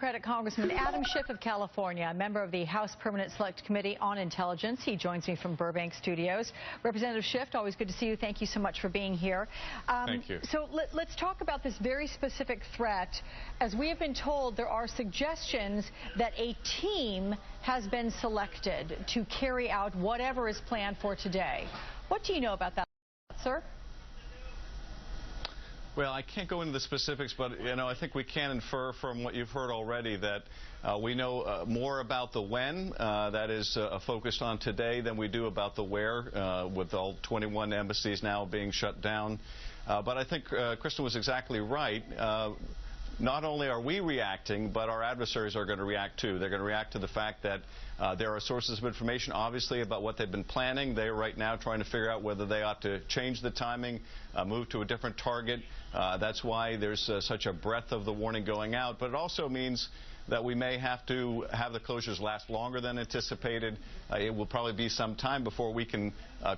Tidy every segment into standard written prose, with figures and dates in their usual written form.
Democratic Congressman Adam Schiff of California, a member of the House Permanent Select Committee on Intelligence. He joins me from Burbank Studios. Representative Schiff, always good to see you. Thank you so much for being here. Thank you. So let's talk about this very specific threat. As we have been told, there are suggestions that a team has been selected to carry out whatever is planned for today. What do you know about that, sir? Well, I can't go into the specifics, but I think we can infer from what you've heard already that we know more about the when that is focused on today than we do about the where, with all 21 embassies now being shut down. But I think Kristen was exactly right. Not only are we reacting, but our adversaries are going to react too. They're going to react to the fact that there are sources of information, obviously, about what they've been planning. They are right now trying to figure out whether they ought to change the timing, move to a different target. That's why there's such a breadth of the warning going out. But it also means that we may have to have the closures last longer than anticipated. It will probably be some time before we can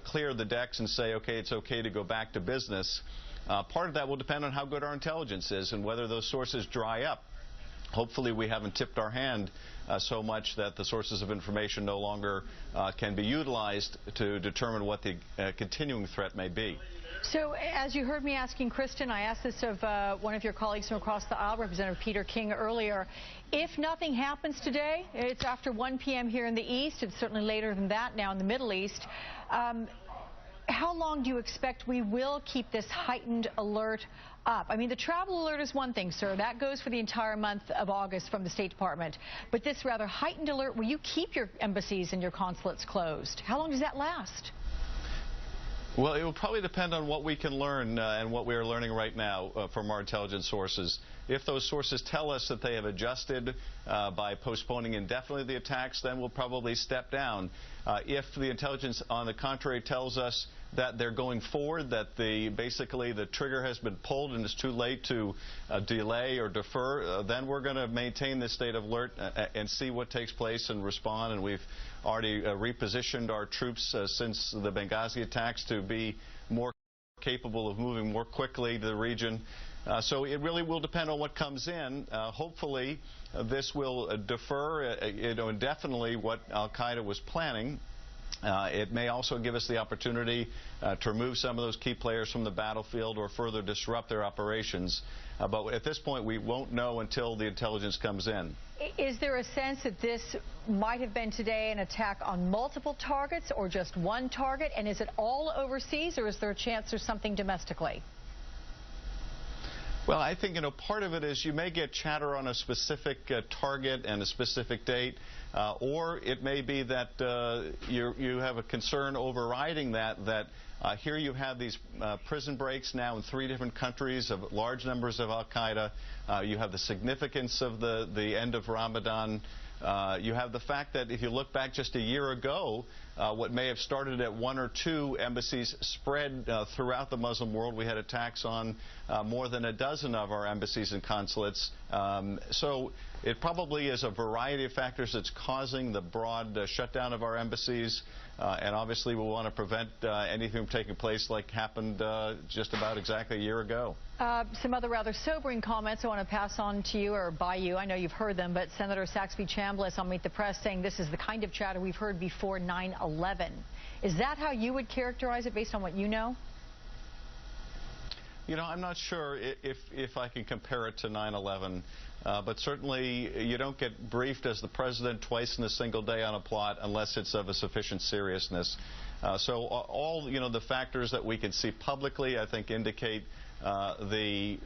clear the decks and say, okay, it's okay to go back to business. Part of that will depend on how good our intelligence is and whether those sources dry up. Hopefully we haven't tipped our hand so much that the sources of information no longer can be utilized to determine what the continuing threat may be. So, as you heard me asking Kristen, I asked this of one of your colleagues from across the aisle, Representative Peter King, earlier. If nothing happens today, it's after 1 p.m. here in the East. It's certainly later than that now in the Middle East. How long do you expect we will keep this heightened alert up? I mean, the travel alert is one thing, sir. That goes for the entire month of August from the State Department. But this rather heightened alert, will you keep your embassies and your consulates closed? How long does that last? Well, it will probably depend on what we can learn and what we are learning right now from our intelligence sources. If those sources tell us that they have adjusted by postponing indefinitely the attacks, then we'll probably step down. If the intelligence, on the contrary, tells us that they're going forward, that basically the trigger has been pulled and it's too late to delay or defer, then we're going to maintain this state of alert and see what takes place and respond. And we've already repositioned our troops since the Benghazi attacks to be more capable of moving more quickly to the region. So it really will depend on what comes in. Hopefully, this will defer indefinitely what al-Qaeda was planning. It may also give us the opportunity to remove some of those key players from the battlefield or further disrupt their operations. But at this point, we won't know until the intelligence comes in. Is there a sense that this might have been today an attack on multiple targets or just one target? And is it all overseas, or is there a chance there's something domestically? Well, I think, part of it is you may get chatter on a specific target and a specific date, or it may be that you have a concern overriding that here you have these prison breaks now in 3 different countries of large numbers of al-Qaeda. You have the significance of the end of Ramadan. You have the fact that if you look back just a year ago, what may have started at 1 or 2 embassies spread throughout the Muslim world. We had attacks on more than a dozen of our embassies and consulates. So it probably is a variety of factors that's causing the broad shutdown of our embassies. And obviously we want to prevent anything from taking place like happened just about exactly a year ago. Some other rather sobering comments I want to pass on to you or by you. I know you've heard them, but Senator Saxby Chambliss on Meet the Press saying this is the kind of chatter we've heard before 9/11. Is that how you would characterize it based on what you know? I'm not sure if I can compare it to 9/11, but certainly you don't get briefed as the president twice in a single day on a plot unless it's of a sufficient seriousness. So all the factors that we can see publicly, I think, indicate the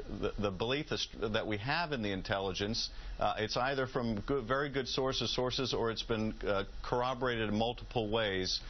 belief that we have in the intelligence. It's either from very good sources, or it's been corroborated in multiple ways.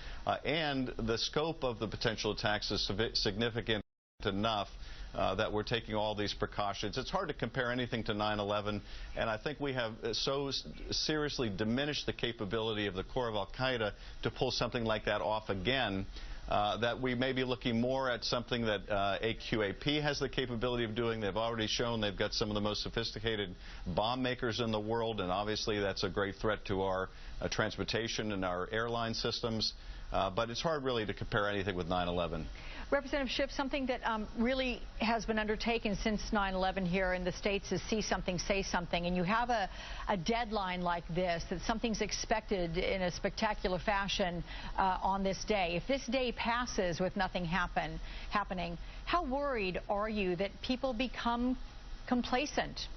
And the scope of the potential attacks is significant enough that we're taking all these precautions. It's hard to compare anything to 9/11, and I think we have so seriously diminished the capability of the core of al-Qaeda to pull something like that off again that we may be looking more at something that AQAP has the capability of doing. They've already shown they've got some of the most sophisticated bomb makers in the world, and obviously that's a great threat to our transportation and our airline systems. but it's hard really to compare anything with 9/11. Representative Schiff, something that really has been undertaken since 9/11 here in the States is see something, say something. And you have a deadline like this, that something's expected in a spectacular fashion on this day. If this day passes with nothing happening, how worried are you that people become complacent?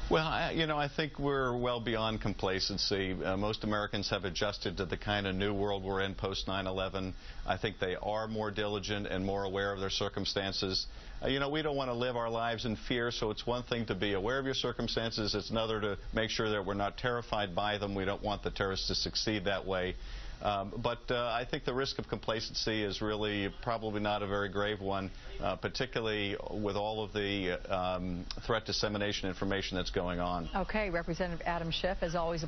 Well, I think we're well beyond complacency. Most Americans have adjusted to the kind of new world we're in post 9/11. I think they are more diligent and more aware of their circumstances. We don't want to live our lives in fear, so it's one thing to be aware of your circumstances. It's another to make sure that we're not terrified by them. We don't want the terrorists to succeed that way. But I think the risk of complacency is really probably not a very grave one, particularly with all of the threat dissemination information that's going on. Okay, Representative Adam Schiff, as always.